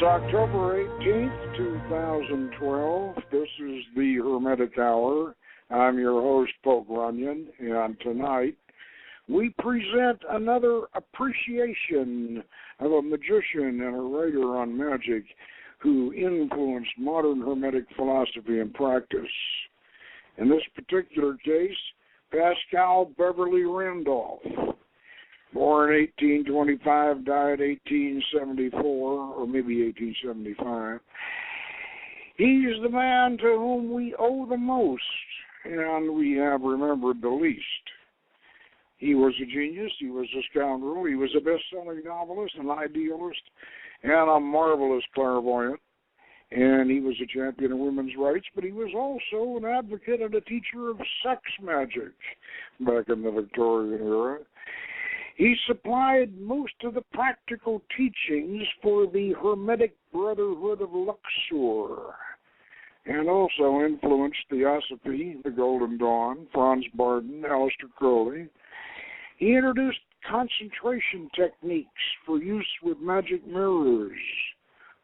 October 18th, 2012. This is the Hermetic Hour. I'm your host, Poke Runyon, and tonight we present another appreciation of a magician and a writer on magic who influenced modern Hermetic philosophy and practice. In this particular case, Paschal Beverly Randolph. Born 1825, died 1874, or maybe 1875. He's the man to whom we owe the most, and we have remembered the least. He was a genius, he was a scoundrel, he was a best-selling novelist, an idealist, and a marvelous clairvoyant. And he was a champion of women's rights, but he was also an advocate and a teacher of sex magic back in the Victorian era. He supplied most of the practical teachings for the Hermetic Brotherhood of Luxor, and also influenced Theosophy, the Golden Dawn, Franz Barden, Aleister Crowley. He introduced concentration techniques for use with magic mirrors,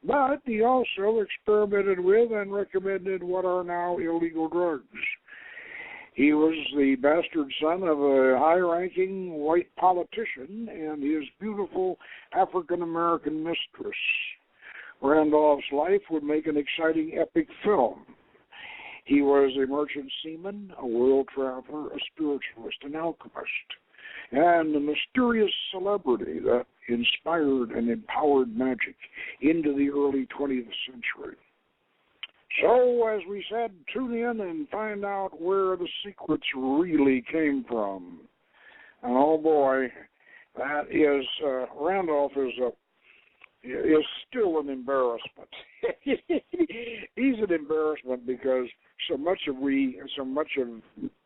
but he also experimented with and recommended what are now illegal drugs. He was the bastard son of a high-ranking white politician and his beautiful African-American mistress. Randolph's life would make an exciting epic film. He was a merchant seaman, a world traveler, a spiritualist, an alchemist, and a mysterious celebrity that inspired and empowered magic into the early 20th century. So, as we said, tune in and find out where the secrets really came from. And oh boy, that is, Randolph is still an embarrassment. He's an embarrassment because so much of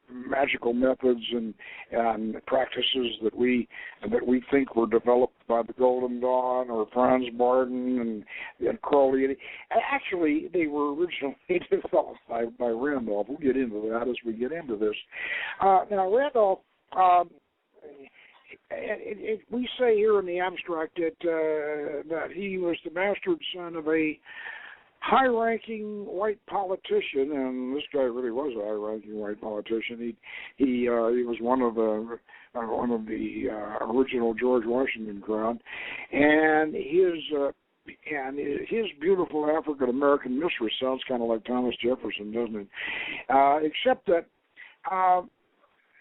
magical methods and practices that we think were developed by the Golden Dawn or Franz Barden and Crowley. Actually, they were originally developed by Randolph. We'll get into that as we get into this. Now, Randolph, we say here in the abstract that he was the bastard son of a high-ranking white politician, and this guy really was a high-ranking white politician. He was one of the original George Washington crowd, and his beautiful African American mistress sounds kind of like Thomas Jefferson, doesn't it? Except that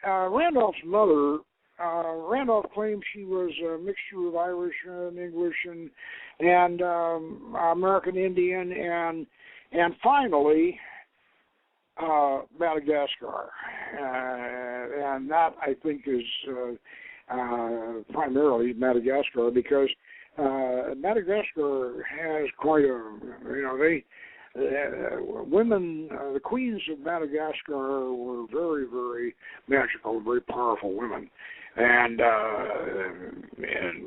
Randolph's mother. Randolph claimed she was a mixture of Irish and English and American Indian and finally Madagascar, and that I think is primarily Madagascar because Madagascar has quite women, the queens of Madagascar were very, very magical, very powerful women. And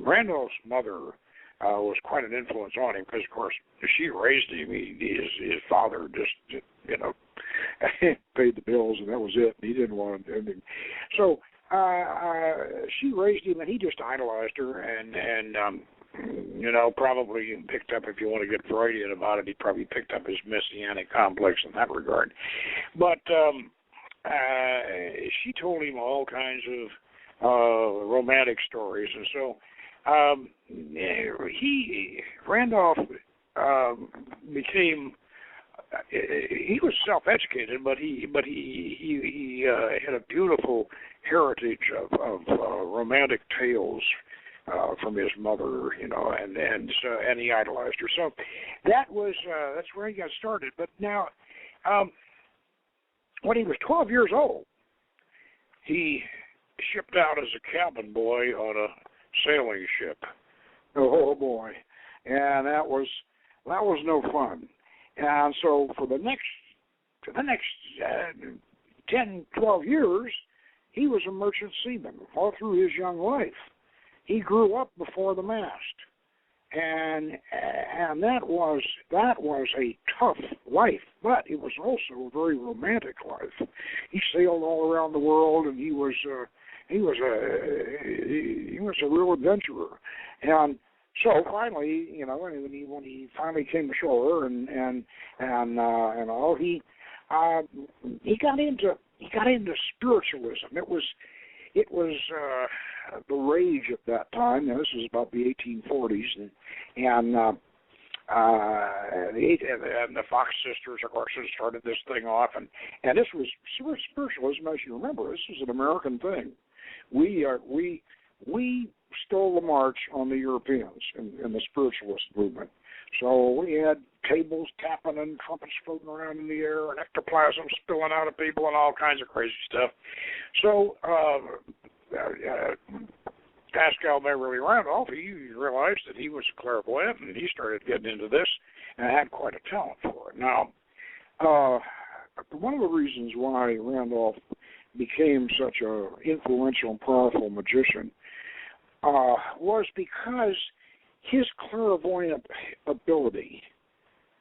Randolph's mother was quite an influence on him because, of course, she raised him. His father just, paid the bills, and that was it. He didn't want anything. So she raised him, and he just idolized her and probably picked up, if you want to get Freudian about it, he probably picked up his messianic complex in that regard. But she told him all kinds of romantic stories, and so Randolph became. He was self-educated, but he had a beautiful heritage of romantic tales from his mother, and he idolized her. So that's where he got started. But now, when he was 12 years old, he shipped out as a cabin boy on a sailing ship. Oh boy, and that was no fun. And so for the next 10, 12 years, he was a merchant seaman all through his young life. He grew up before the mast, and that was a tough life, but it was also a very romantic life. He sailed all around the world, and he was a real adventurer. And So finally, when he finally came ashore and all, he got into spiritualism. It was the rage at that time. Now, this was about the 1840s, and the Fox sisters, of course, had started this thing off, and this was spiritualism, as you remember. This was an American thing. We stole the march on the Europeans in the spiritualist movement. So we had tables tapping and trumpets floating around in the air and ectoplasm spilling out of people and all kinds of crazy stuff. So Paschal Beverly Randolph, he realized that he was a clairvoyant, and he started getting into this and had quite a talent for it. Now, one of the reasons why Randolph became such an influential and powerful magician was because his clairvoyant ability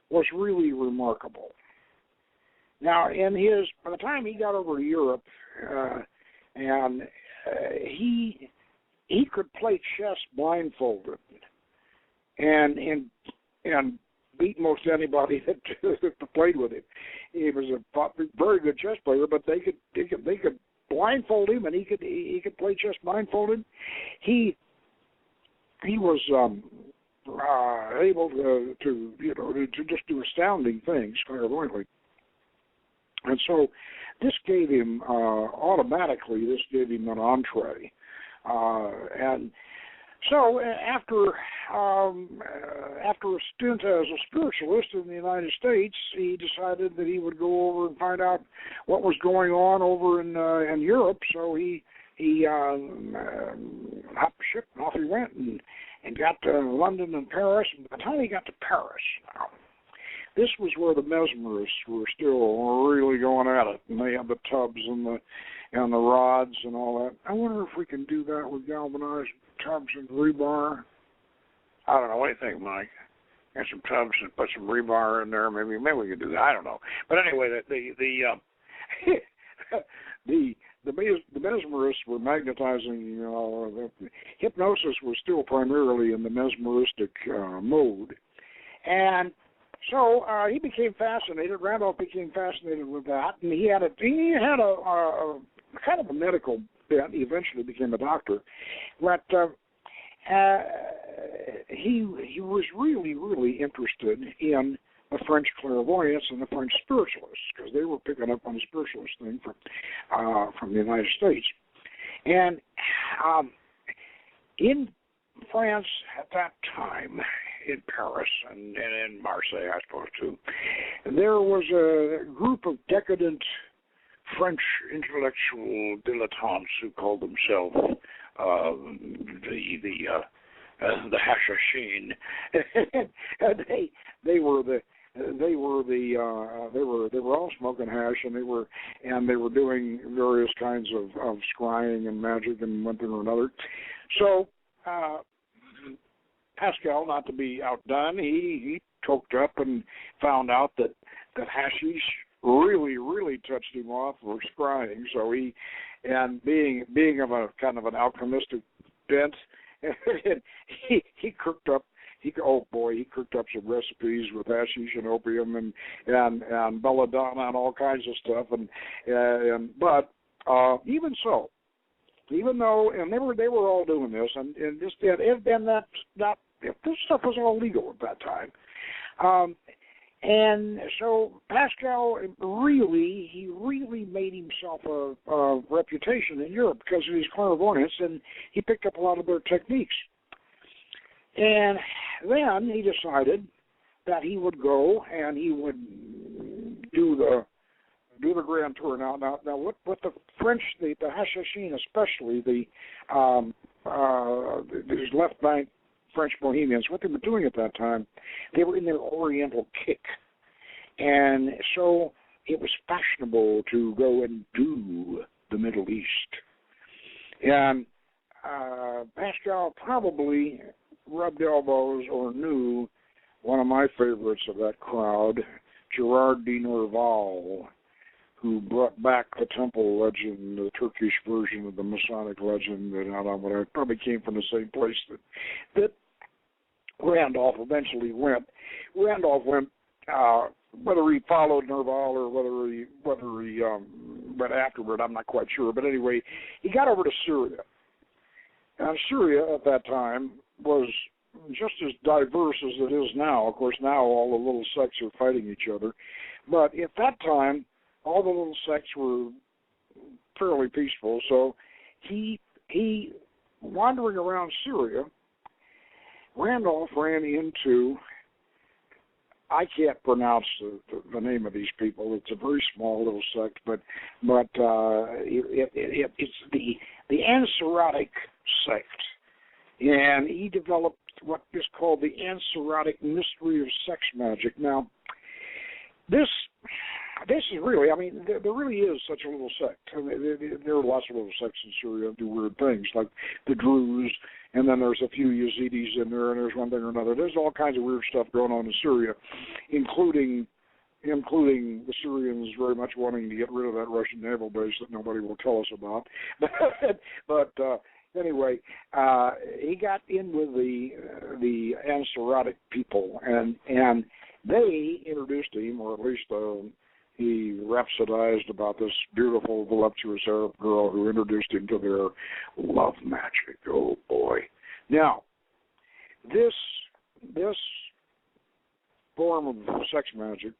was really remarkable. Now, by the time he got over to Europe, he could play chess blindfolded, and beat most anybody that played with him. He was a very good chess player, but they could blindfold him, and he could play chess blindfolded. He was able to just do astounding things clairvoyantly, and so this gave him an entree, and so after a stint as a spiritualist in the United States, he decided that he would go over and find out what was going on over in Europe. So he hopped the ship and off he went and got to London and Paris. And by the time he got to Paris, this was where the mesmerists were still really going at it, and they had the tubs and the rods and all that. I wonder if we can do that with galvanized tubs and rebar. I don't know. What do you think, Mike? Get some tubs and put some rebar in there. Maybe we could do that. I don't know. But anyway, the mesmerists were magnetizing. The hypnosis was still primarily in the mesmeristic mode, and so he became fascinated. Randolph became fascinated with that, and he had a kind of a medical bent. He eventually became a doctor, but he was really interested in the French clairvoyants and the French spiritualists, because they were picking up on the spiritualist thing from the United States. And in France at that time, in Paris and in Marseille, I suppose, too, there was a group of decadent French intellectual dilettantes who called themselves the Hashashin, and they were all smoking hash, and they were doing various kinds of scrying and magic and one thing or another. So Paschal, not to be outdone, he choked up and found out that hashish really touched him off for scrying. So being of a kind of an alchemistic bent, he cooked up some recipes with hashish and opium and belladonna and all kinds of stuff, but even so, even though they were all doing this, and this stuff was all legal at that time. And so Paschal really made himself a reputation in Europe because of his clairvoyance, and he picked up a lot of their techniques. And then he decided that he would go and he would do the grand tour. Now what the French, the Hashashin especially, these left bank French Bohemians, what they were doing at that time, they were in their Oriental kick. And so it was fashionable to go and do the Middle East. And Paschal probably rubbed elbows or knew one of my favorites of that crowd, Gerard de Nerval, who brought back the temple legend, the Turkish version of the Masonic legend, that probably came from the same place that Randolph eventually went. Randolph went, whether he followed Nerval or whether he went afterward, I'm not quite sure. But anyway, he got over to Syria. And Syria at that time was just as diverse as it is now. Of course, now all the little sects are fighting each other. But at that time, all the little sects were fairly peaceful. So he wandering around Syria, Randolph ran into, I can't pronounce the name of these people. It's a very small little sect, but it's the Anserotic sect, and he developed what is called the Anserotic mystery of sex magic. Now, this is really, I mean, there really is such a little sect. I mean, there are lots of little sects in Syria that do weird things, like the Druze, and then there's a few Yazidis in there, and there's one thing or another. There's all kinds of weird stuff going on in Syria, including the Syrians very much wanting to get rid of that Russian naval base that nobody will tell us about. But anyway, he got in with the Anserotic people, and they introduced him, or at least he rhapsodized about this beautiful, voluptuous Arab girl who introduced him to their love magic. Oh, boy. Now, this form of sex magic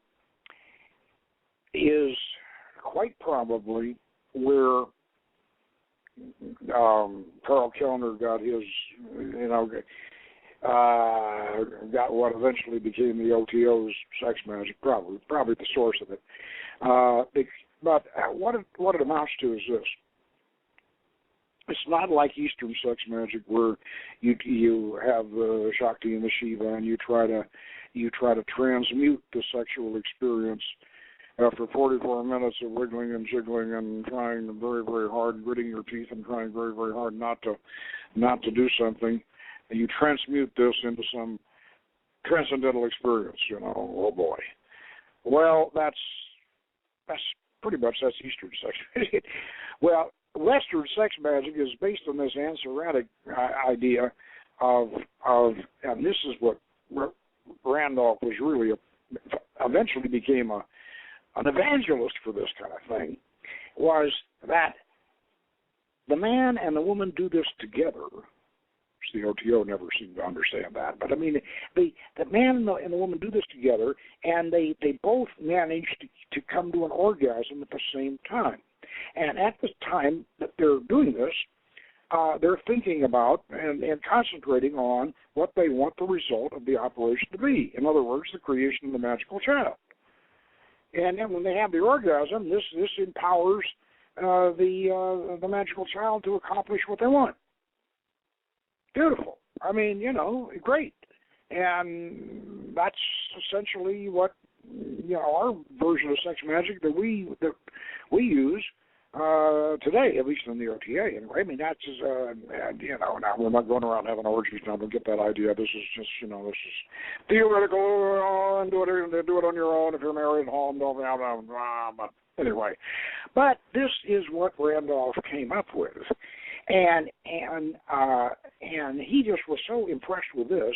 is quite probably where Karl Kellner got his, got what eventually became the OTO's sex magic, probably the source of it. But what it amounts to is this. It's not like Eastern sex magic where you have the Shakti and the Shiva, and you try to transmute the sexual experience after 44 minutes of wiggling and jiggling and trying very, very hard, gritting your teeth and trying very, very hard not to do something. And you transmute this into some transcendental experience, oh boy. Well, that's pretty much, that's Eastern sex magic. Well, Western sex magic is based on this Anserotic idea of, and this is what Randolph was really, eventually became an evangelist for this kind of thing, was that the man and the woman do this together. The OTO never seemed to understand that, but I mean, the man and the woman do this together, and they both manage to come to an orgasm at the same time. And at the time that they're doing this, they're thinking about and concentrating on what they want the result of the operation to be. In other words, the creation of the magical child. And then when they have the orgasm, this empowers the magical child to accomplish what they want. Beautiful. I mean, great. And that's essentially what our version of sex magic that we use today, at least in the OTA. Anyway, I mean, that's just, now we're not going around having orgies now. Don't get that idea. This is just, this is theoretical, and do it on your own if you're married at home. Don't but anyway. But this is what Randolph came up with. And he just was so impressed with this,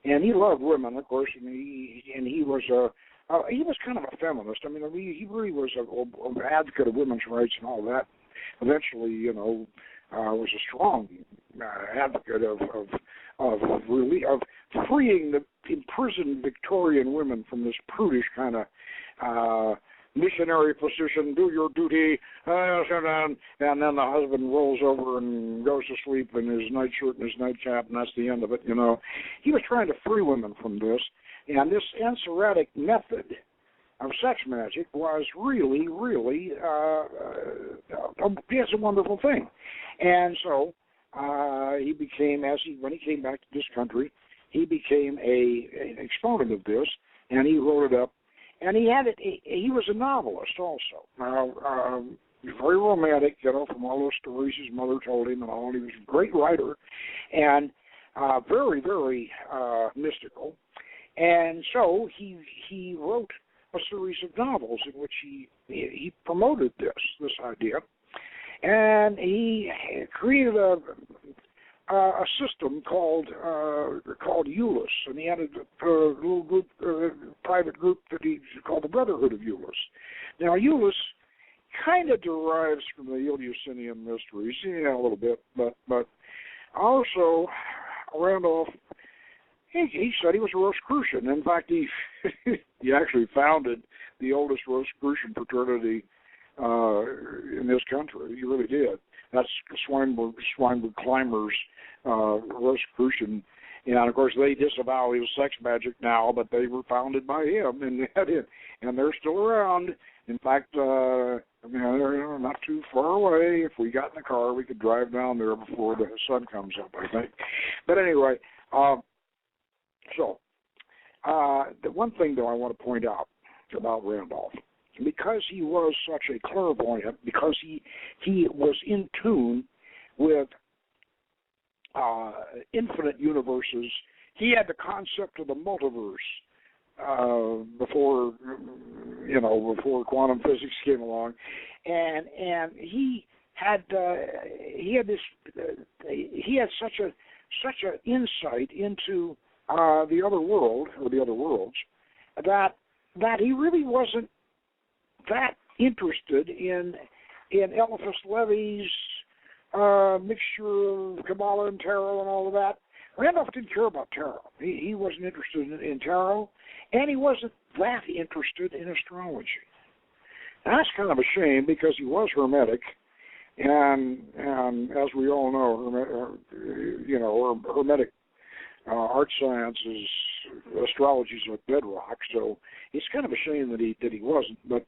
and he loved women, of course, and he was kind of a feminist. I mean, he really was an advocate of women's rights and all that. Eventually, was a strong advocate of freeing the imprisoned Victorian women from this prudish kind of missionary position, do your duty, and then the husband rolls over and goes to sleep in his nightshirt and his nightcap, and that's the end of it, He was trying to free women from this, and this Anserotic method of sex magic was really, really, it's a wonderful thing. And so he became, when he came back to this country, he became an exponent of this, and he wrote it up. And he had it. He was a novelist also. Very romantic, from all those stories his mother told him and all. He was a great writer, and very, very mystical. And so he wrote a series of novels in which he promoted this idea, and he created a system called Euless, and he had a little group, private group that he called the Brotherhood of Euless. Now, Euless kind of derives from the Eleusinian mysteries, a little bit, but also Randolph, he said he was a Rosicrucian. In fact, he actually founded the oldest Rosicrucian fraternity in this country. He really did. That's Swinburne Climbers Rosicrucian. And, of course, they disavow his sex magic now, but they were founded by him, and they're still around. In fact, they're not too far away. If we got in the car, we could drive down there before the sun comes up, I think. But anyway, the one thing, though, I want to point out about Randolph, because he was such a clairvoyant, because he was in tune with infinite universes, he had the concept of the multiverse before quantum physics came along, and he had such an insight into the other world or the other worlds that he really wasn't that interested in Eliphas Levi's mixture of Kabbalah and tarot and all of that. Randolph didn't care about tarot. He wasn't interested in tarot, and he wasn't that interested in astrology. And that's kind of a shame, because he was Hermetic, and as we all know, Hermetic art science is astrology is a bedrock. So it's kind of a shame that he wasn't. But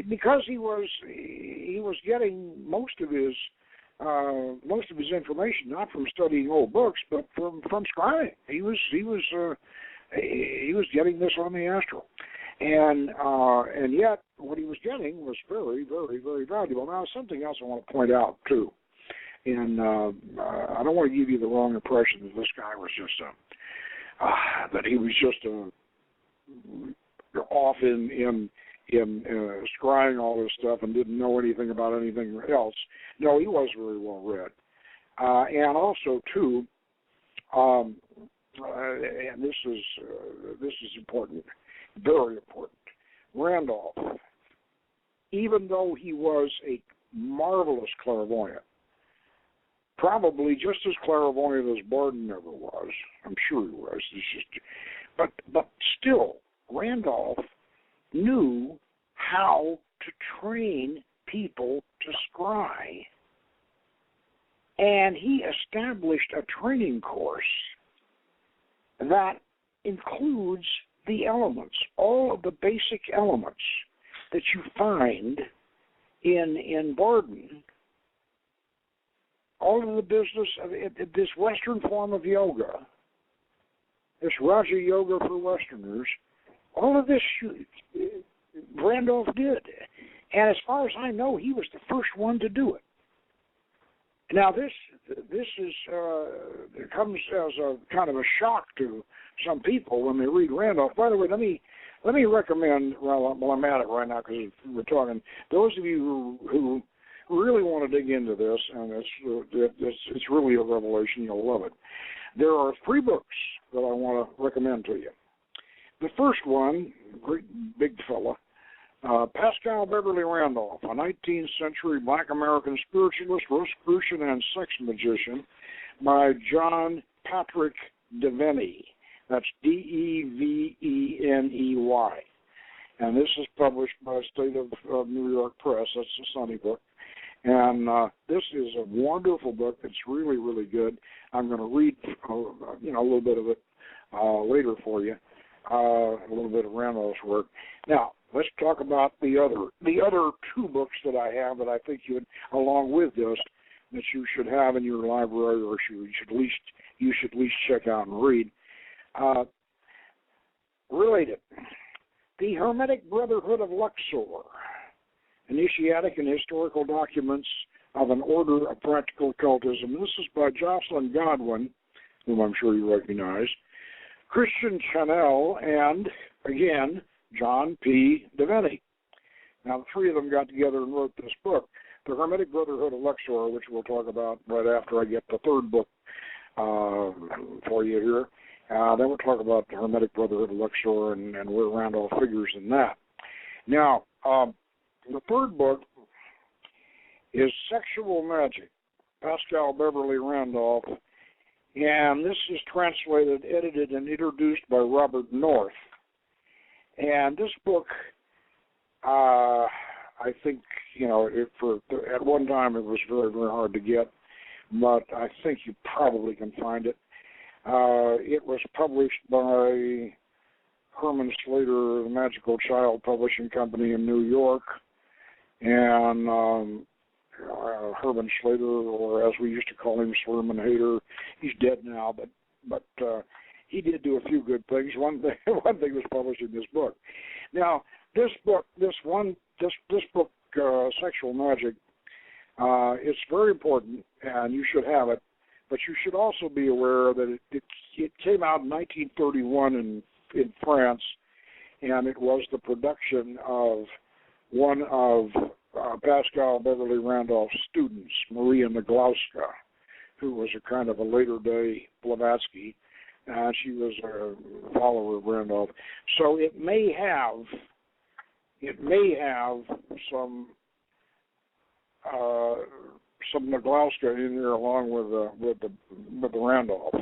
because he was getting most of his information not from studying old books, but from scrying. He was getting this on the astral, and yet what he was getting was very, very, very valuable. Now, something else I want to point out too, and I don't want to give you the wrong impression that this guy was just that he was just off in scrying all this stuff and didn't know anything about anything else. No, he was very well read, and also too, and this is important, very important. Randolph, even though he was a marvelous clairvoyant, probably just as clairvoyant as Barden ever was, I'm sure he was. But still, Randolph knew how to train people to scry. And he established a training course that includes the elements, all of the basic elements that you find in Barden, all of the business of this Western form of yoga, this Raja Yoga for Westerners, all of this Randolph did. And as far as I know, he was the first one to do it. Now, this is it comes as a kind of a shock to some people when they read Randolph. By the way, let me recommend, well, I'm at it right now because we're talking, those of you who really want to dig into this, and it's really a revelation, you'll love it. There are 3 books that I want to recommend to you. The first one, great big fella, Paschal Beverly Randolph, a 19th century black American spiritualist, Rosicrucian, and sex magician, by John Patrick Devaney. That's Deveney. And this is published by State of New York Press. That's a Sunny book. And this is a wonderful book. It's really, really good. I'm going to read, a little bit of it later for you, a little bit of Randolph's work. Now, let's talk about the other 2 books that I have that I think along with this, that you should have in your library, or you should at least check out and read. Related, the Hermetic Brotherhood of Luxor, Initiatic and Historical Documents of an Order of Practical Occultism. This is by Jocelyn Godwin, whom I'm sure you recognize, Christian Chanel, and, again, John P. Devaney. Now, the 3 of them got together and wrote this book. the Hermetic Brotherhood of Luxor, which we'll talk about right after I get the third book for you here. Then we'll talk about the Hermetic Brotherhood of Luxor and where Randolph figures in that. Now, the third book is Sexual Magic, Paschal, Beverly, Randolph, and this is translated, edited, and introduced by Robert North. And this book, I think, at one time it was very, very hard to get, but I think you probably can find it. It was published by Herman Slater, the Magical Child Publishing Company in New York, and Herman Slater, or as we used to call him, Slurman Hader. He's dead now, but he did do a few good things. One thing was published in this book. Now, this book, Sexual Magic, it's very important, and you should have it. But you should also be aware that it came out in 1931 in France, and it was the production of one of Paschal Beverly Randolph's students, Maria Naglowska, who was a kind of a later-day Blavatsky, and she was a follower of Randolph. So it may have some Naglowska in there along with the Randolph,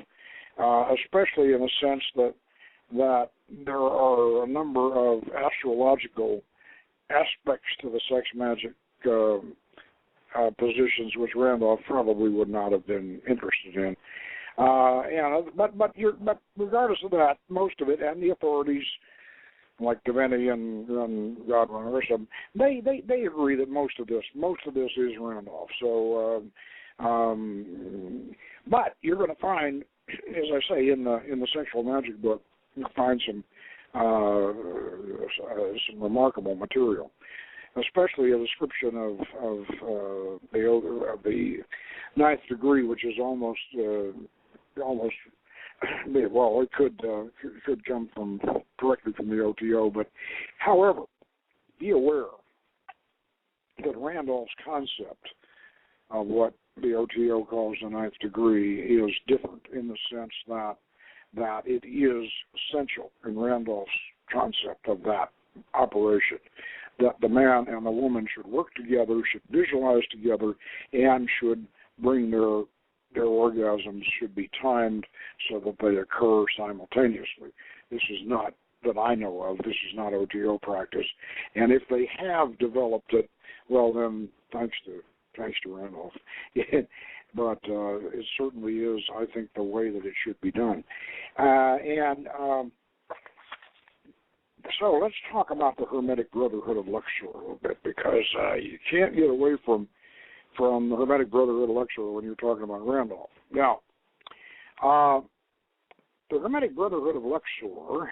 especially in the sense that there are a number of astrological aspects to the sex magic positions which Randolph probably would not have been interested in. But regardless of that, most of it, and the authorities like Devaney and Godwin or some, they agree that most of this is Randolph. So, but you're going to find, as I say, in the Sexual Magic book, you'll find some remarkable material, especially a description of the ninth degree, which is almost. Well, it could come directly from the OTO, but however, be aware that Randolph's concept of what the OTO calls the ninth degree is different in the sense that it is essential in Randolph's concept of that operation, that the man and the woman should work together, should visualize together, and should bring their orgasms should be timed so that they occur simultaneously. This is not, that I know of, this is not OTO practice. And if they have developed it, well then, thanks to Randolph. But it certainly is, I think, the way that it should be done. So let's talk about the Hermetic Brotherhood of Luxor a little bit, because you can't get away from the Hermetic Brotherhood of Luxor when you're talking about Randolph. Now, the Hermetic Brotherhood of Luxor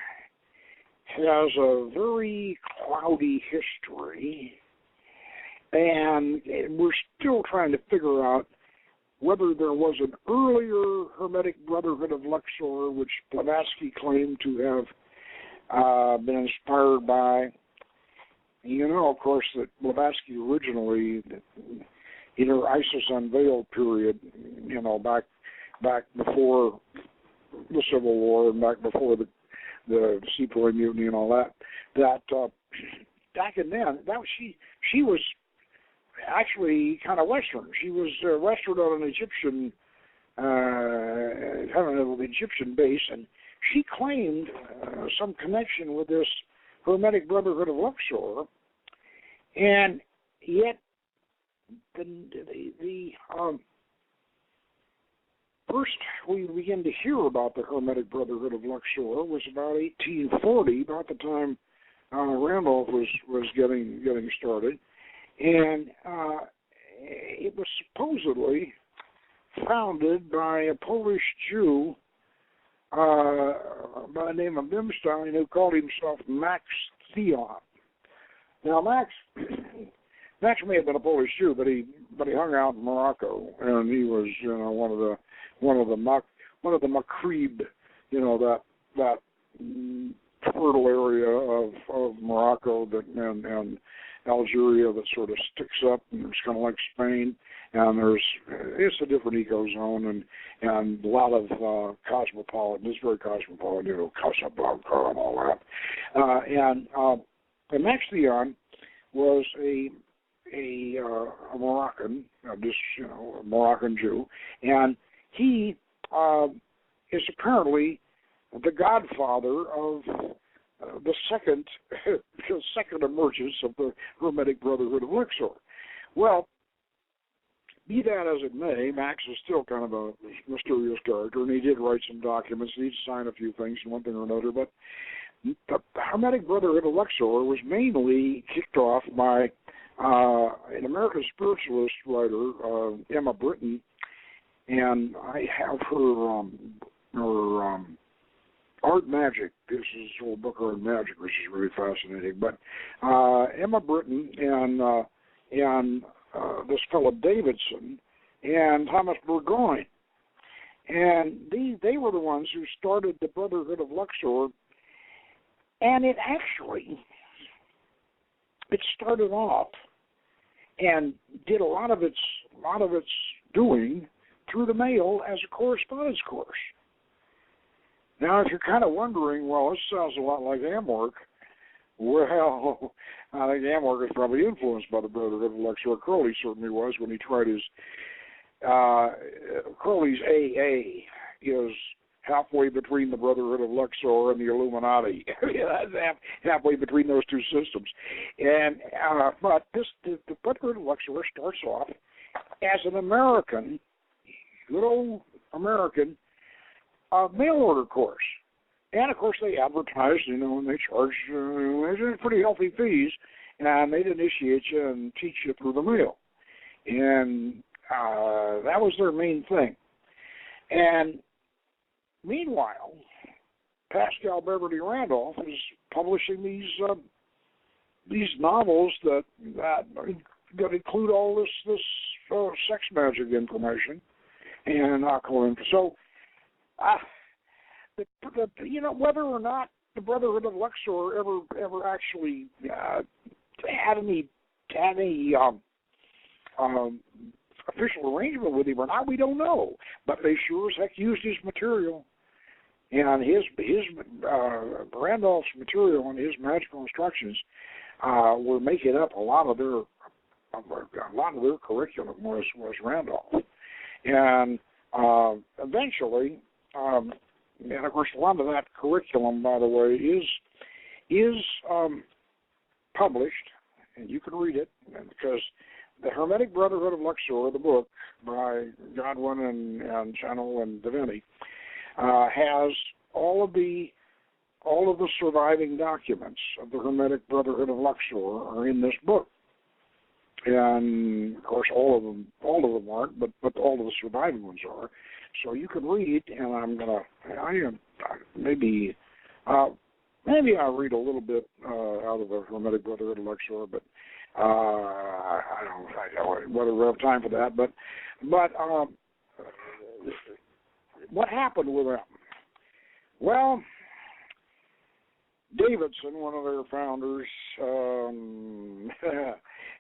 has a very cloudy history, and we're still trying to figure out whether there was an earlier Hermetic Brotherhood of Luxor, which Blavatsky claimed to have been inspired by. You know, of course, that Blavatsky originally, in her ISIS Unveiled period, back before the Civil War and back before the Sepoy Mutiny and all that back in then, she was actually kind of Western. She was Western on an Egyptian, kind of an Egyptian base, and she claimed some connection with this Hermetic Brotherhood of Luxor, and yet the first we begin to hear about the Hermetic Brotherhood of Luxor was about 1840, about the time Randolph was getting started, and it was supposedly founded by a Polish Jew by the name of Bimstein, who called himself Max Theon. Now, Max may have been a Polish Jew, but he hung out in Morocco, and he was one of the Maghreb, that fertile area of Morocco, that Algeria that sort of sticks up, and it's kind of like Spain. And it's a different ecozone and a lot of cosmopolitan. It's very cosmopolitan, Casablanca and all that. And Maxion was a Moroccan, a Moroccan Jew, and he is apparently the godfather of the second emergence of the Hermetic Brotherhood of Luxor. Well, be that as it may, Max is still kind of a mysterious character, and he did write some documents, and he signed a few things, one thing or another, but the Hermetic Brotherhood of Luxor was mainly kicked off by an American spiritualist writer, Emma Britton, and I have her Art Magic. This is a little book, Art Magic, which is really fascinating. But Emma Britton and this fellow Davidson and Thomas Burgoyne, and they were the ones who started the Brotherhood of Luxor, and it started off and did a lot of its doing through the mail as a correspondence course. Now, if you're kind of wondering, well, this sounds a lot like Amwork, well, I think Amwork is probably influenced by the Brotherhood of Luxor. Crowley certainly was when he tried his. Crowley's AA is halfway between the Brotherhood of Luxor and the Illuminati. That's halfway between those two systems. And but the Brotherhood of Luxor starts off as an American, good old American, mail order course. And, of course, they advertised, and they charged pretty healthy fees, and they'd initiate you and teach you through the mail. And that was their main thing. And meanwhile, Paschal Beverly Randolph is publishing these novels that include all this sex magic information and occult. So, whether or not the Brotherhood of Luxor ever actually had any official arrangement with him or not, we don't know. But they sure as heck used his material, and his Randolph's material and his magical instructions were making up a lot of their curriculum was Randolph, and eventually. And, of course, a lot of that curriculum, by the way, is published, and you can read it, because the Hermetic Brotherhood of Luxor, the book by Godwin and Channel and Devaney, has all of the surviving documents of the Hermetic Brotherhood of Luxor are in this book. And, of course, all of them aren't, but all of the surviving ones are. So you can read, and maybe I'll read a little bit out of the Hermetic Brotherhood of Luxor, but I don't know whether we have time for that. But what happened with them? Well, Davidson, one of their founders,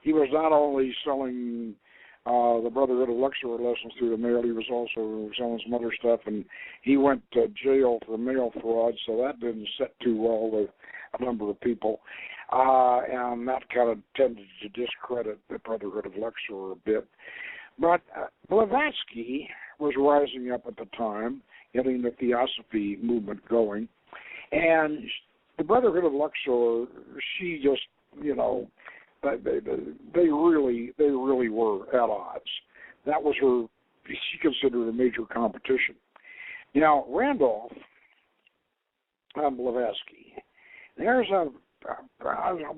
he was not only selling the Brotherhood of Luxor lessons through the mail, he was also selling some other stuff, and he went to jail for mail fraud, so that didn't set too well with a number of people, and that kind of tended to discredit the Brotherhood of Luxor a bit. But Blavatsky was rising up at the time, getting the Theosophy movement going, and the Brotherhood of Luxor, she just, they really were at odds. That was she considered a major competition. Now, Randolph and Blavatsky, there's a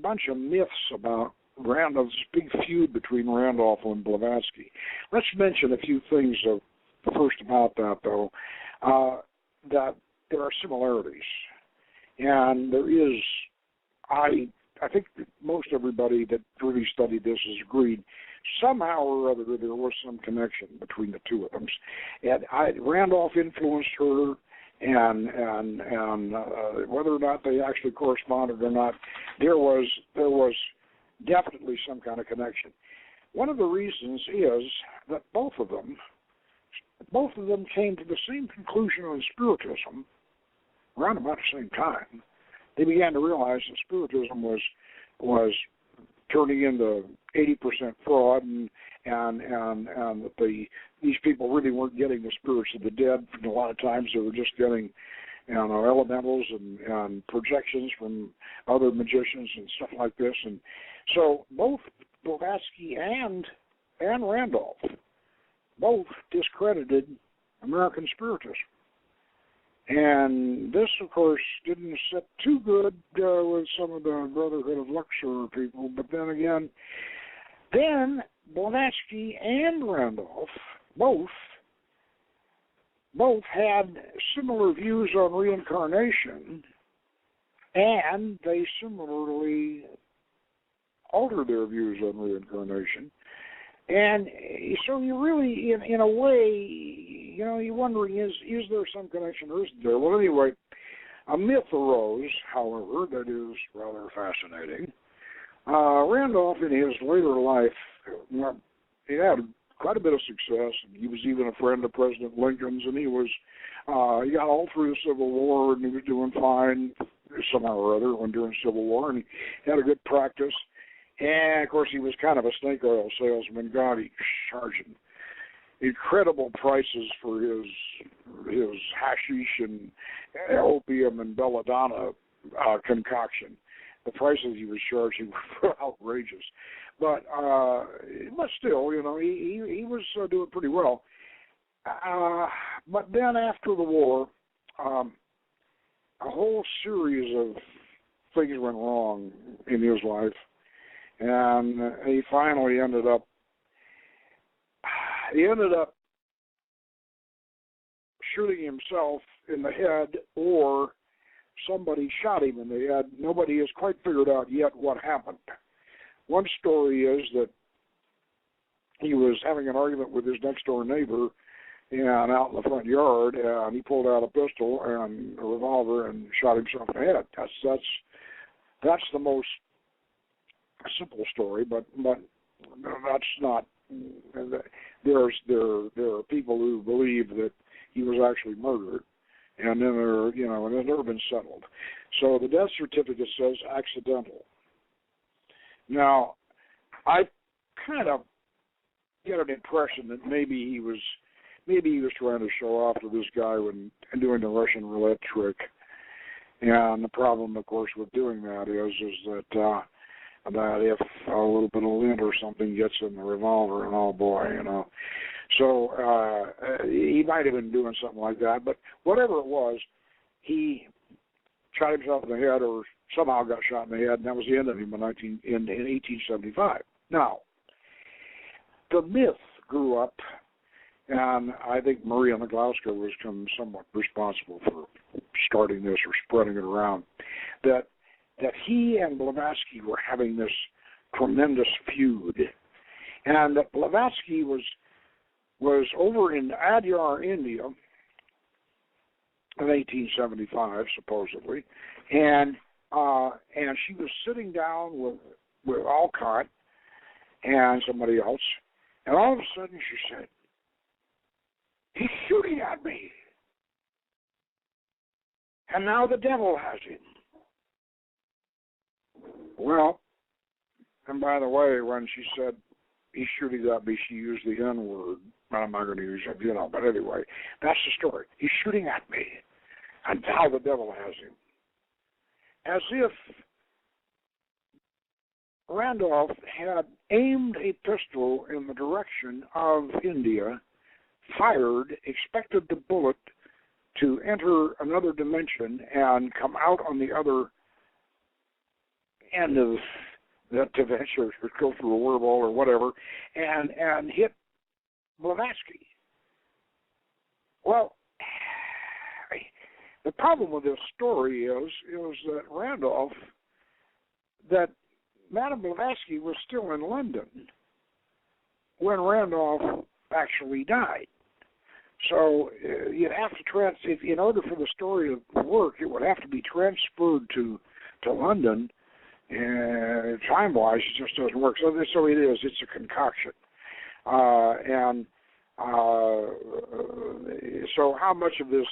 bunch of myths about Randolph's big feud between Randolph and Blavatsky. Let's mention a few things first about that, though, that there are similarities. And there is, I think that most everybody that really studied this has agreed, somehow or other there was some connection between the two of them. And Randolph influenced her, and whether or not they actually corresponded or not, there was definitely some kind of connection. One of the reasons is that both of them came to the same conclusion on Spiritism around about the same time. They began to realize that Spiritism was turning into 80% fraud, and that these people really weren't getting the spirits of the dead. And a lot of times they were just getting, elementals and projections from other magicians and stuff like this. And so both Blavatsky and Randolph both discredited American Spiritism. And this, of course, didn't sit too good with some of the Brotherhood of Luxor people. But then again, Blavatsky and Randolph both had similar views on reincarnation, and they similarly altered their views on reincarnation. And so you really, in a way, you're wondering, is there some connection or isn't there? Well, anyway, a myth arose, however, that is rather fascinating. Randolph, in his later life, he had quite a bit of success. He was even a friend of President Lincoln's, and he got all through the Civil War, and he was doing fine somehow or other during the Civil War, and he had a good practice. And, of course, he was kind of a snake oil salesman. God, he charging incredible prices for his hashish and opium and belladonna concoction. The prices he was charging were outrageous. But still, he was doing pretty well. But then after the war, a whole series of things went wrong in his life. And he finally ended up shooting himself in the head, or somebody shot him in the head. Nobody has quite figured out yet what happened. One story is that he was having an argument with his next-door neighbor and out in the front yard, and he pulled out a pistol and a revolver and shot himself in the head. That's the most simple story, but that's not. There are people who believe that he was actually murdered, and then and it's never been settled. So the death certificate says accidental. Now, I kind of get an impression that maybe he was trying to show off to this guy when doing the Russian roulette trick. And the problem, of course, with doing that is that if a little bit of lint or something gets in the revolver, and oh boy, So he might have been doing something like that, but whatever it was, he shot himself in the head, or somehow got shot in the head, and that was the end of him in 1875. Now, the myth grew up, and I think Maria Naglowska was somewhat responsible for starting this or spreading it around, that he and Blavatsky were having this tremendous feud, and that Blavatsky was over in Adyar, India, in 1875, supposedly, and she was sitting down with Alcott and somebody else, and all of a sudden she said, "He's shooting at me, and now the devil has him." Well, and by the way, when she said he's shooting at me, she used the N-word. I'm not going to use it, but anyway, that's the story. He's shooting at me, and now the devil has him. As if Randolph had aimed a pistol in the direction of India, fired, expected the bullet to enter another dimension and come out on the other end of that dimension, or go through a wormhole or whatever, and hit Blavatsky. Well, the problem with this story is that Randolph, that Madame Blavatsky was still in London when Randolph actually died. So you'd have to in order for the story to work, it would have to be transferred to London, And time-wise, it just doesn't work. So it is. It's a concoction. So how much of this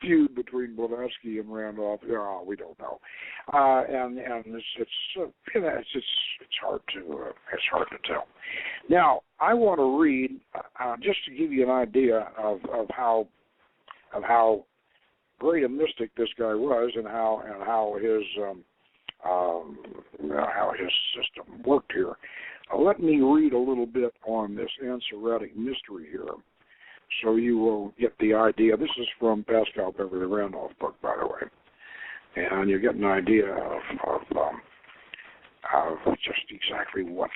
feud between Blavatsky and Randolph? We don't know. And it's hard to tell. Now I want to read just to give you an idea of how great a mystic this guy was, and how his system worked here. Let me read a little bit on this Ansoretic mystery here, so you will get the idea. This is from Paschal, Beverly, Randolph book, by the way, and you get an idea of just exactly what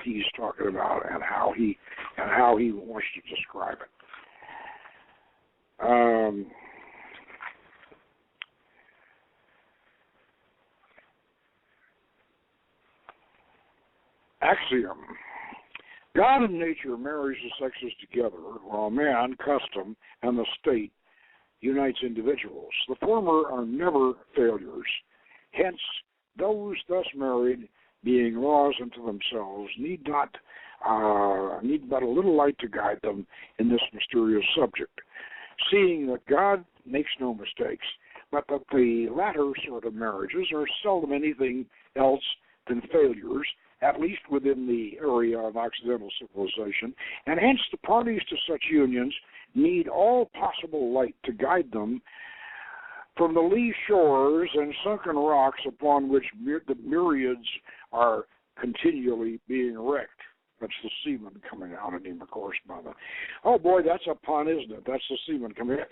he's talking about and how he wants to describe it. Axiom. God and nature marries the sexes together, while man, custom, and the state unites individuals. The former are never failures. Hence, those thus married, being laws unto themselves, need but a little light to guide them in this mysterious subject, seeing that God makes no mistakes, but that the latter sort of marriages are seldom anything else than failures, at least within the area of Occidental civilization, and hence the parties to such unions need all possible light to guide them from the lee shores and sunken rocks upon which the myriads are continually the That's the semen coming out of him, of course, by the... Oh, boy, that's a pun, isn't it? That's the semen coming out.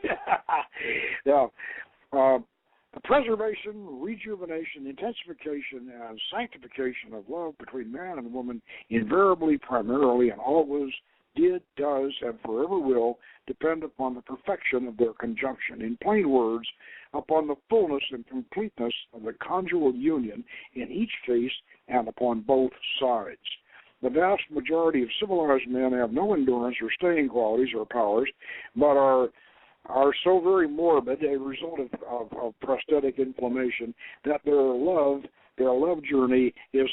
Now, the preservation, rejuvenation, intensification, and sanctification of love between man and woman invariably, primarily, and always did, does, and forever will depend upon the perfection of their conjunction. In plain words, upon the fullness and completeness of the conjugal union in each case and upon both sides. The vast majority of civilized men have no endurance or staying qualities or powers, but are so very morbid, a result of prosthetic inflammation, that their love journey is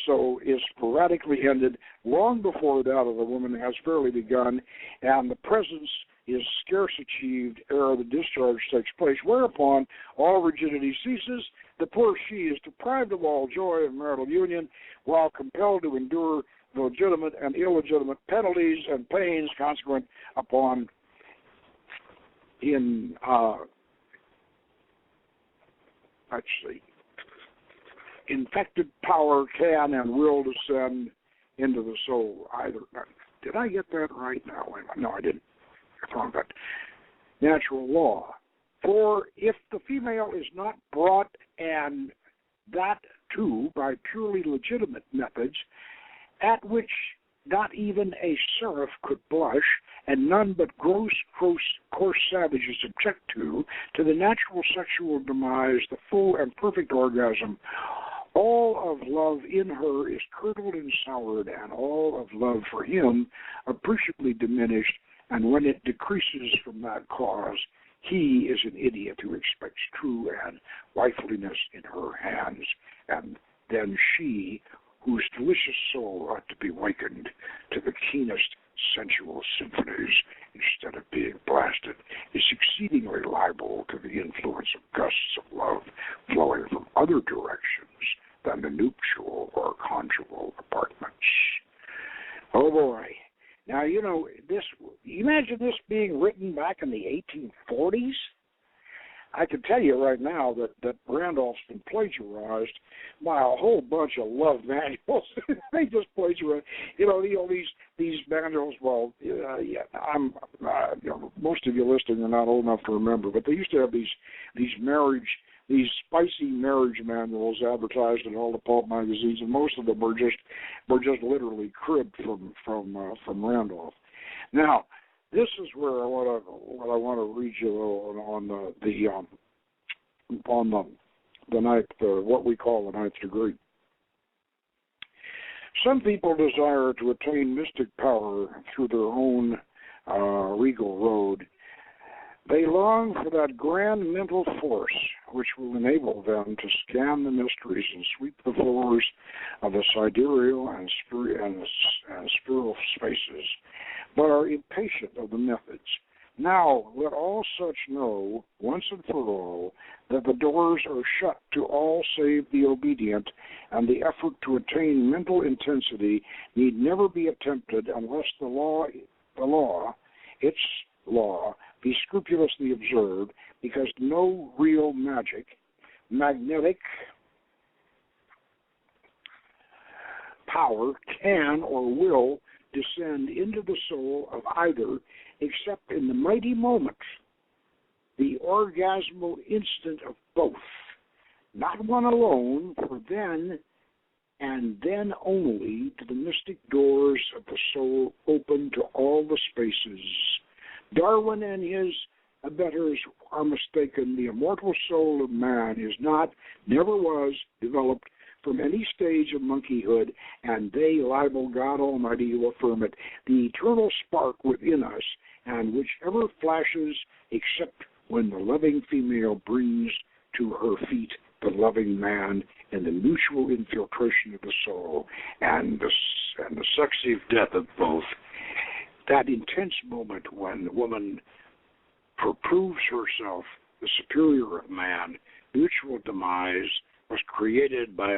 sporadically ended long before that of the woman has fairly begun, and the presence is scarce achieved ere the discharge takes place, whereupon all rigidity ceases. The poor she is deprived of all joy of marital union, while compelled to endure the legitimate and illegitimate penalties and pains consequent upon infected power can and will descend into the soul. Did I get that right? No, I didn't. It's wrong, but natural law. For if the female is not brought, and that too by purely legitimate methods, at which not even a seraph could blush, and none but coarse savages object to the natural sexual demise, the full and perfect orgasm, all of love in her is curdled and soured, and all of love for him appreciably diminished, and when it decreases from that cause, he is an idiot who expects true and wifeliness in her hands, and then she, whose delicious soul ought to be wakened to the keenest sensual symphonies instead of being blasted, is exceedingly liable to the influence of gusts of love flowing from other directions than the nuptial or conjugal apartments. Oh, boy. Now, imagine this being written back in the 1840s. I can tell you right now that Randolph's been plagiarized by a whole bunch of love manuals. They just plagiarize, these manuals. Well, most of you listening are not old enough to remember, but they used to have these spicy marriage manuals advertised in all the pulp magazines, and most of them were just literally cribbed from Randolph. Now, this is where I want to read you on the ninth, what we call the ninth degree. Some people desire to attain mystic power through their own regal road, They long for that grand mental force which will enable them to scan the mysteries and sweep the floors of the sidereal and spiritual spaces, but are impatient of the methods. Now let all such know, once and for all, that the doors are shut to all save the obedient, and the effort to attain mental intensity need never be attempted unless the law, its law, be scrupulously observed, because no real magnetic power can or will descend into the soul of either, except in the mighty moment, the orgasmal instant of both, not one alone, for then and then only do the mystic doors of the soul open to all the spaces. Darwin and his abettors are mistaken. The immortal soul of man is not, never was, developed from any stage of monkeyhood, and they libel God Almighty who affirm it. The eternal spark within us, and whichever flashes, except when the loving female brings to her feet the loving man in the mutual infiltration of the soul and the successive death of both. That intense moment when the woman proves herself the superior of man, mutual demise, was created by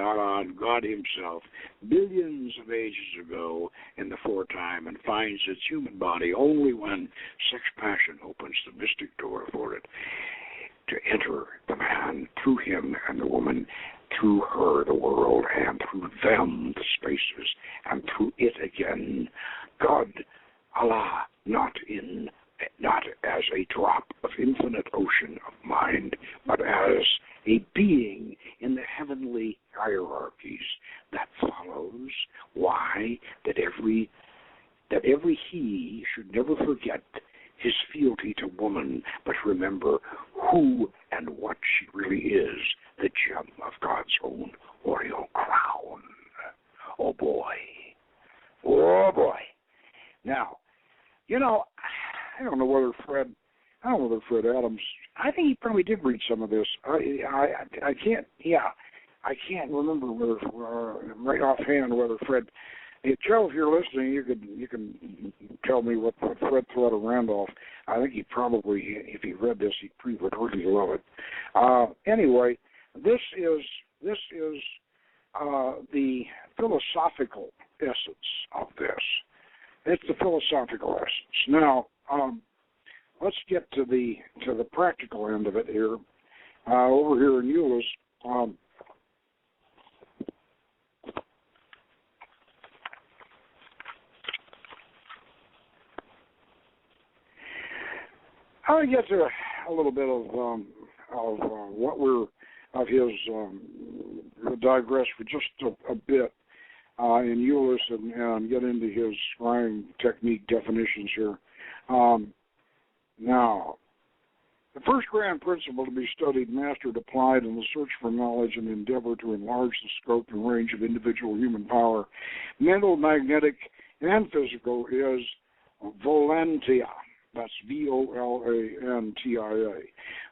God himself billions of ages ago in the foretime, and finds its human body only when sex passion opens the mystic door for it to enter the man through him, and the woman through her the world, and through them the spaces, and through it again God, Allah, not as a drop of infinite ocean of mind, but as a being in the heavenly hierarchies. That follows. Why? That every he should never forget his fealty to woman, but remember who and what she really is, the gem of God's own royal crown. Oh boy. Oh boy. Now, I don't know whether Fred Adams, I think he probably did read some of this. I can't remember whether, right offhand, whether Fred, Joe, if you're listening, you can tell me what Fred thought of Randolph. I think he probably, if he read this, he would really love it. Anyway, this is the philosophical essence of this. It's the philosophical essence. Now, let's get to the practical end of it here. Over here in Euless, I'll get to a little bit of his digress for just a bit in Euless and get into his scrying technique definitions here. Now, the first grand principle to be studied, mastered, applied in the search for knowledge and endeavor to enlarge the scope and range of individual human power, mental, magnetic, and physical, is volantia. That's VOLANTIA.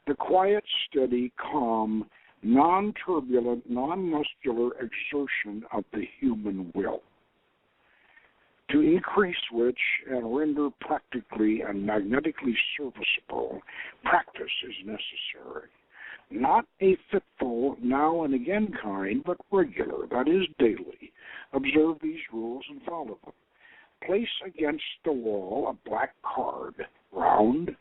The quiet, steady, calm, non-turbulent, non-muscular exertion of the human will, to increase which and render practically and magnetically serviceable practice is necessary. Not a fitful, now and again kind, but regular, that is, daily. Observe these rules and follow them. Place against the wall a black card, round,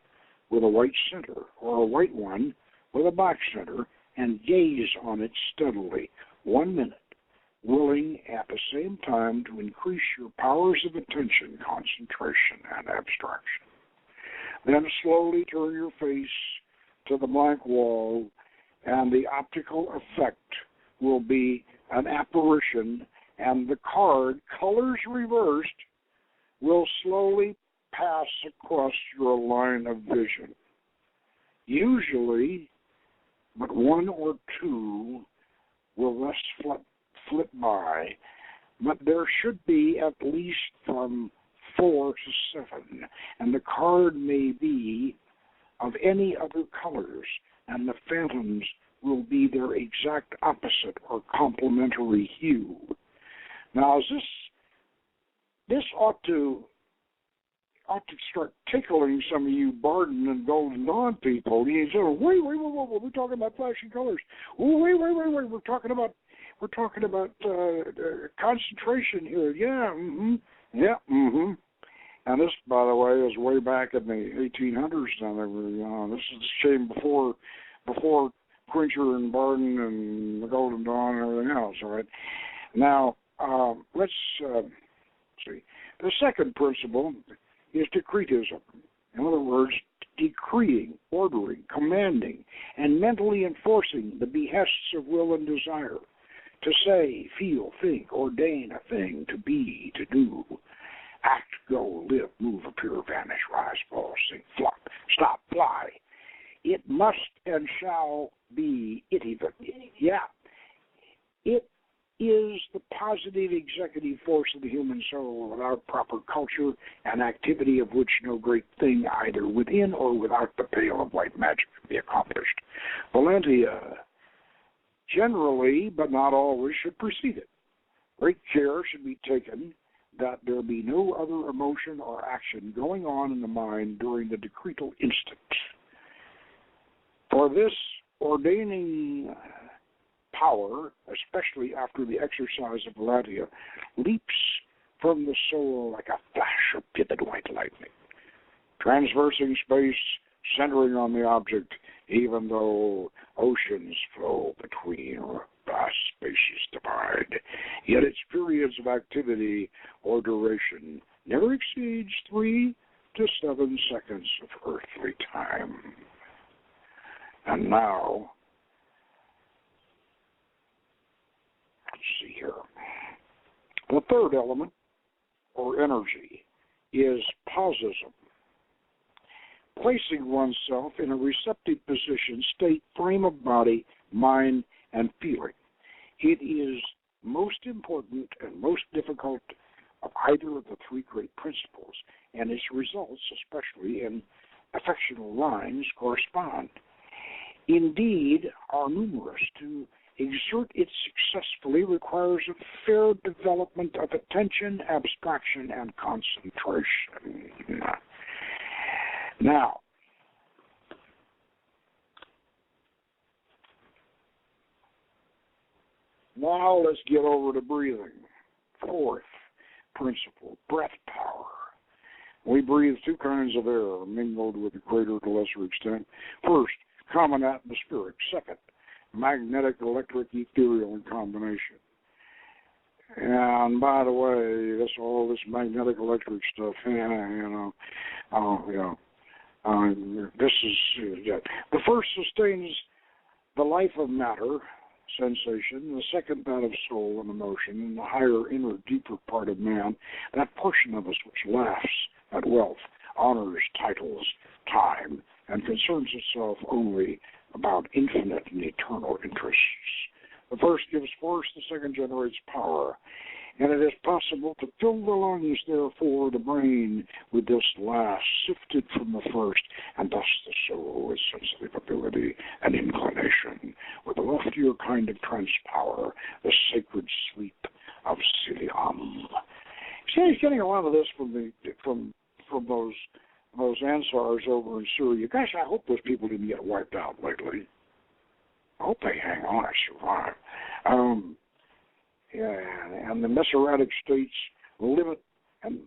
with a white center, or a white one with a black center, and gaze on it steadily, 1 minute, willing at the same time to increase your powers of attention, concentration, and abstraction. Then slowly turn your face to the blank wall, and the optical effect will be an apparition, and the card, colors reversed, will slowly pass across your line of vision. Usually, but one or two will thus flit by, but there should be at least from 4 to 7, and the card may be of any other colors, and the phantoms will be their exact opposite or complementary hue. Now, this ought to start tickling some of you Barden and Golden Dawn people. You say, wait, we're talking about flashing colors. Wait, we're talking about concentration here. And this, by the way, is way back in the 1800s. This is a shame before Quencher and Barden and the Golden Dawn and everything else. All right. Now let's see. The second principle is decretism. In other words, decreeing, ordering, commanding, and mentally enforcing the behests of will and desire. To say, feel, think, ordain a thing, to be, to do, act, go, live, move, appear, vanish, rise, fall, sing, flop, stop, fly. It must and shall be it even. Yeah. It is the positive executive force of the human soul without proper culture and activity of which no great thing either within or without the pale of white magic can be accomplished. Valentia generally, but not always, should precede it. Great care should be taken that there be no other emotion or action going on in the mind during the decretal instant. For this ordaining power, especially after the exercise of Valentia, leaps from the soul like a flash of vivid white lightning, transversing space, centering on the object, even though oceans flow between or vast spaces divide. Yet its periods of activity or duration never exceeds 3 to 7 seconds of earthly time. And now, let's see here. The third element, or energy, is posism. Placing oneself in a receptive position, state, frame of body, mind, and feeling. It is most important and most difficult of either of the three great principles, and its results, especially in affectional lines, correspond. Indeed, are numerous. To exert it successfully requires a fair development of attention, abstraction, and concentration. Now, let's get over to breathing. Fourth principle, breath power. We breathe two kinds of air, mingled with a greater to lesser extent. First, common atmospheric. Second, magnetic, electric, ethereal in combination. And by the way, all this magnetic, electric stuff, this is the first sustains the life of matter, sensation, the second that of soul and emotion, and the higher, inner, deeper part of man, that portion of us which laughs at wealth, honors, titles, time, and concerns itself only about infinite and eternal interests. The first gives force, the second generates power. And it is possible to fill the lungs, therefore, the brain, with this last, sifted from the first, and thus the soul with sensitive ability and inclination, with a loftier kind of trance power, the sacred sleep of Siliam. See, he's getting a lot of this from those Ansars over in Syria. Gosh, I hope those people didn't get wiped out lately. I hope they hang on and survive. And the Meseratic states limit and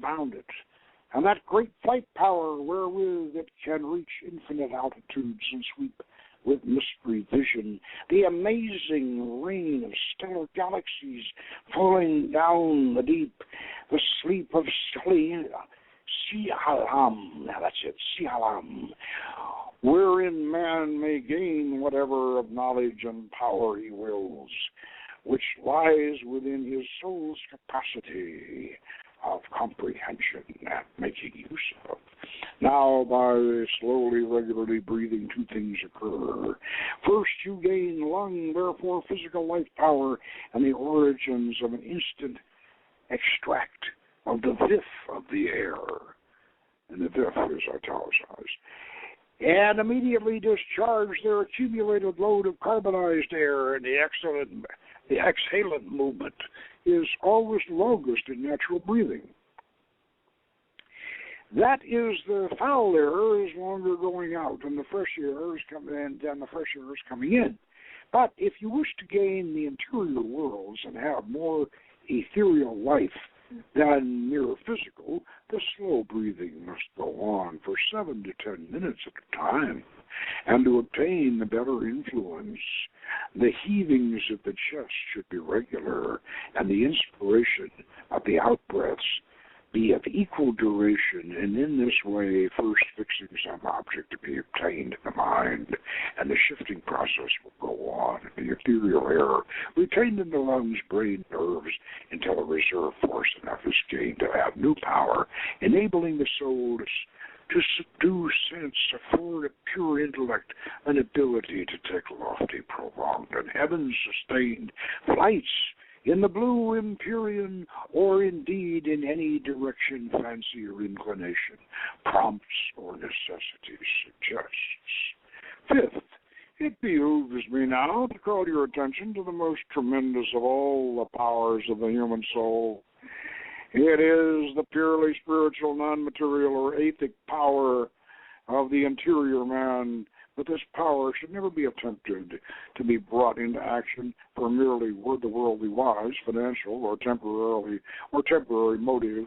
bounded. And that great flight power wherewith it can reach infinite altitudes and sweep with mystery vision, the amazing rain of stellar galaxies falling down the deep, the sleep of Sialam, now that's it, Sialam, wherein man may gain whatever of knowledge and power he wills, which lies within his soul's capacity of comprehension and making use of. Now, by slowly, regularly breathing, two things occur. First, you gain lung, therefore physical life power, and the origins of an instant extract of the vif of the air. And the vif is italicized. and immediately discharge their accumulated load of carbonized air, and the exhalant movement is always longest in natural breathing. That is, the foul air is longer going out, and the fresh air is coming in. But if you wish to gain the interior worlds and have more ethereal life than mere physical, the slow breathing must go on for 7 to 10 minutes at a time. And to obtain the better influence, the heavings of the chest should be regular, and the inspiration of the out-breaths be of equal duration, and in this way first fixing some object to be obtained in the mind, and the shifting process will go on in the ethereal air, retained in the lungs, brain, nerves, until a reserve force enough is gained to have new power, enabling the soul to subdue sense, afford a pure intellect, an ability to take lofty, prolonged, and heaven-sustained flights in the blue empyrean, or indeed in any direction fancy or inclination prompts or necessity suggests. Fifth, it behooves me now to call your attention to the most tremendous of all the powers of the human soul. It is the purely spiritual, non-material, or etheric power of the interior man. But this power should never be attempted to be brought into action for merely the worldly wise, financial, or temporary motive,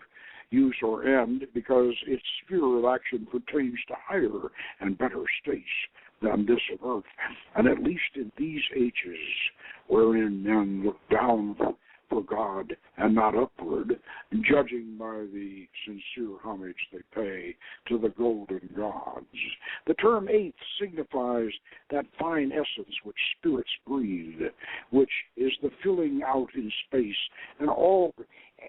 use, or end, because its sphere of action pertains to higher and better states than this of earth, and at least in these ages, wherein men look down for God and not upward, judging by the sincere homage they pay to the golden gods. The term eighth signifies that fine essence which spirits breathe, which is the filling out in space, and all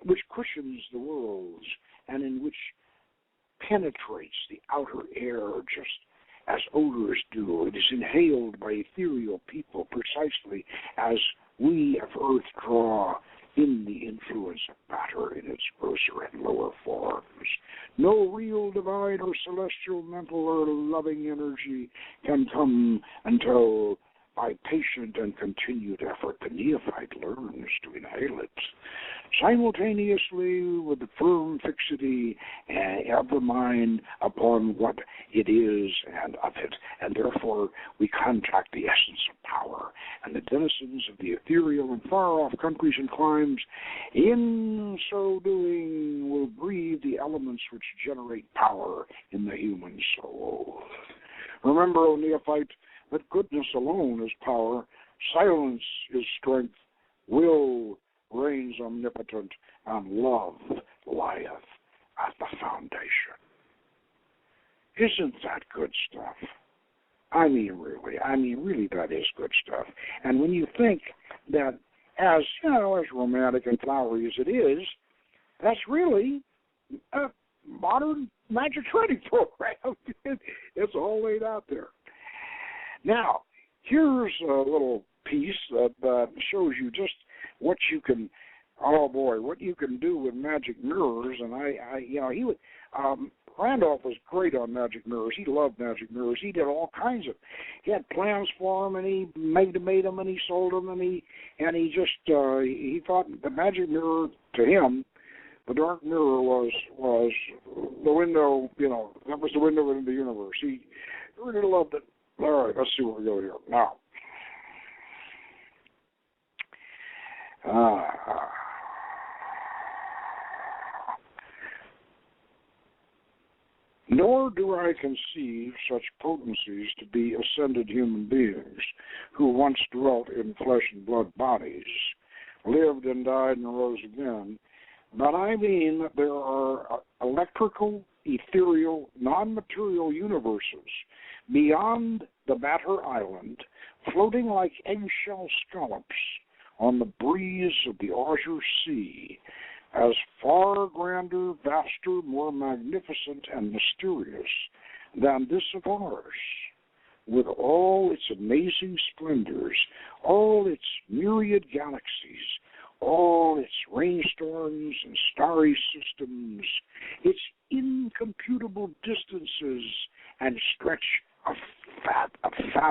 which cushions the worlds, and in which penetrates the outer air just as odors do. It is inhaled by ethereal people precisely as we of earth draw in the influence of matter in its grosser and lower forms. No real divine or celestial mental or loving energy can come until by patient and continued effort the neophyte learns to inhale it, simultaneously with the firm fixity of the mind upon what it is and of it, and therefore we contact the essence of power, and the denizens of the ethereal and far-off countries and climes, in so doing, will breathe the elements which generate power in the human soul. Remember, O neophyte, that goodness alone is power, silence is strength, will reigns omnipotent, and love lieth at the foundation. Isn't that good stuff? I mean, really, that is good stuff. And when you think that, as romantic and flowery as it is, that's really a modern magic training program. It's all laid out there. Now, here's a little piece that shows you just what you can, what you can do with magic mirrors. And Randolph was great on magic mirrors. He loved magic mirrors. He did all kinds of, he had plans for them, and he made them, and he sold them, and he thought the magic mirror, to him, the dark mirror was the window, that was the window into the universe. He really loved it. All right, let's see where we go here. Now, nor do I conceive such potencies to be ascended human beings who once dwelt in flesh and blood bodies, lived and died and rose again, but I mean that there are electrical, ethereal, non-material universes beyond the matter island, floating like eggshell scallops on the breeze of the azure sea, as far grander, vaster, more magnificent and mysterious than this of ours, with all its amazing splendors, all its myriad galaxies, all its rainstorms and starry systems, its incomputable distances and stretch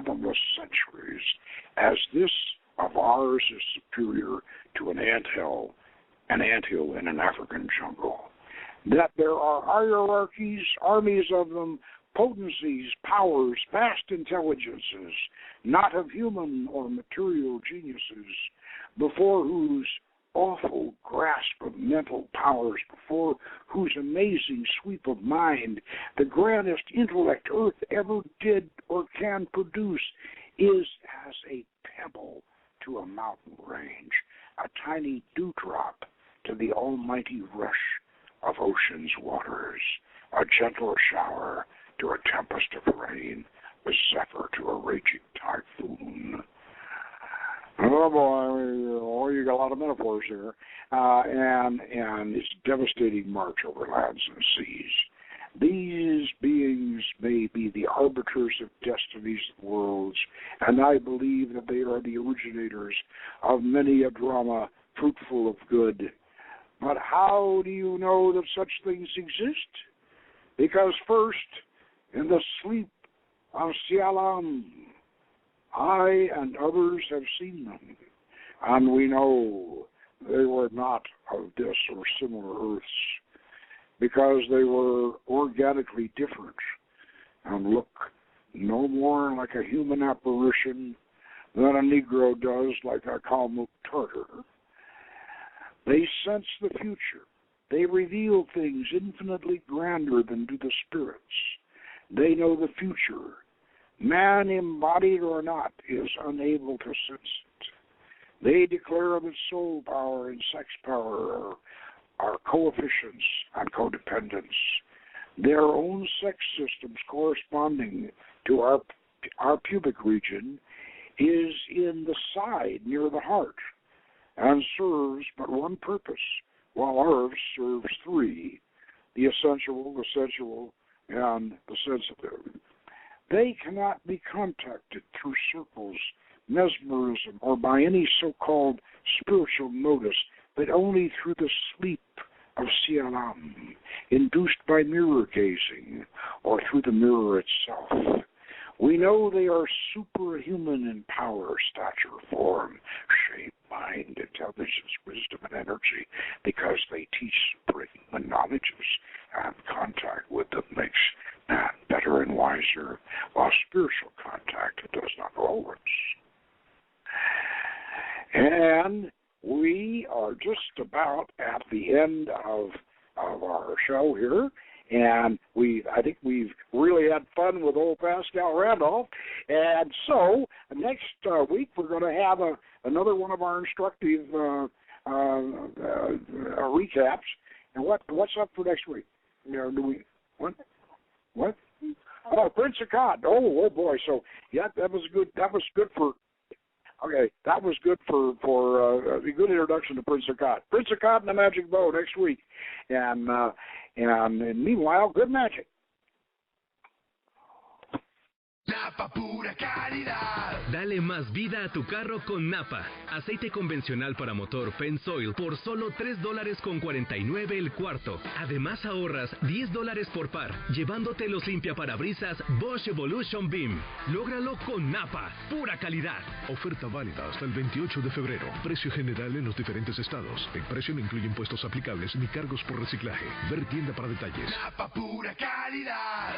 fathomless centuries, as this of ours is superior to an anthill in an African jungle. That there are hierarchies, armies of them, potencies, powers, vast intelligences, not of human or material geniuses, before whose awful grasp of mental powers, before whose amazing sweep of mind the grandest intellect earth ever did or can produce is as a pebble to a mountain range, a tiny dewdrop to the almighty rush of ocean's waters, a gentle shower to a tempest of rain, a zephyr to a raging typhoon. Oh boy, you got a lot of metaphors here, and its devastating march over lands and seas. These beings may be the arbiters of destinies of worlds, and I believe that they are the originators of many a drama fruitful of good. But how do you know that such things exist? Because first, in the sleep of Sialam, I and others have seen them, and we know they were not of this or similar earths, because they were organically different and look no more like a human apparition than a Negro does like a Kalmuk Tartar. They sense the future. They reveal things infinitely grander than do the spirits. They know the future. Man, embodied or not, is unable to sense it. They declare that soul power and sex power are coefficients and codependence. Their own sex systems corresponding to our pubic region is in the side near the heart and serves but one purpose, while ours serves three: the essential, the sensual, and the sensitive. They cannot be contacted through circles, mesmerism, or by any so-called spiritual notice, but only through the sleep of Sialam, induced by mirror gazing, or through the mirror itself. We know they are superhuman in power, stature, form, shape, mind, intelligence, wisdom, and energy, because they teach superhuman knowledges, and contact with them makes man better and wiser, while spiritual contact does not always. And we are just about at the end of our show here, and I think we've really had fun with old Paschal Randolph. And so next week we're going to have another one of our instructive recaps. And what's up for next week? What? Oh, Prince of Cod. Oh boy. So yeah, that was good for. Okay, that was good for a good introduction to Prince of Cod. Prince of Cod and the Magic Bow next week, and meanwhile, good magic. Napa pura calidad. Dale más vida a tu carro con Napa. Aceite convencional para motor Pensoil por solo $3.49 el cuarto. Además ahorras $10 por par, llevándote los limpiaparabrisas Bosch Evolution Beam. Lógralo con Napa. Pura calidad. Oferta válida hasta el 28 de febrero. Precio general en los diferentes estados. El precio no incluye impuestos aplicables ni cargos por reciclaje. Ver tienda para detalles. Napa pura calidad.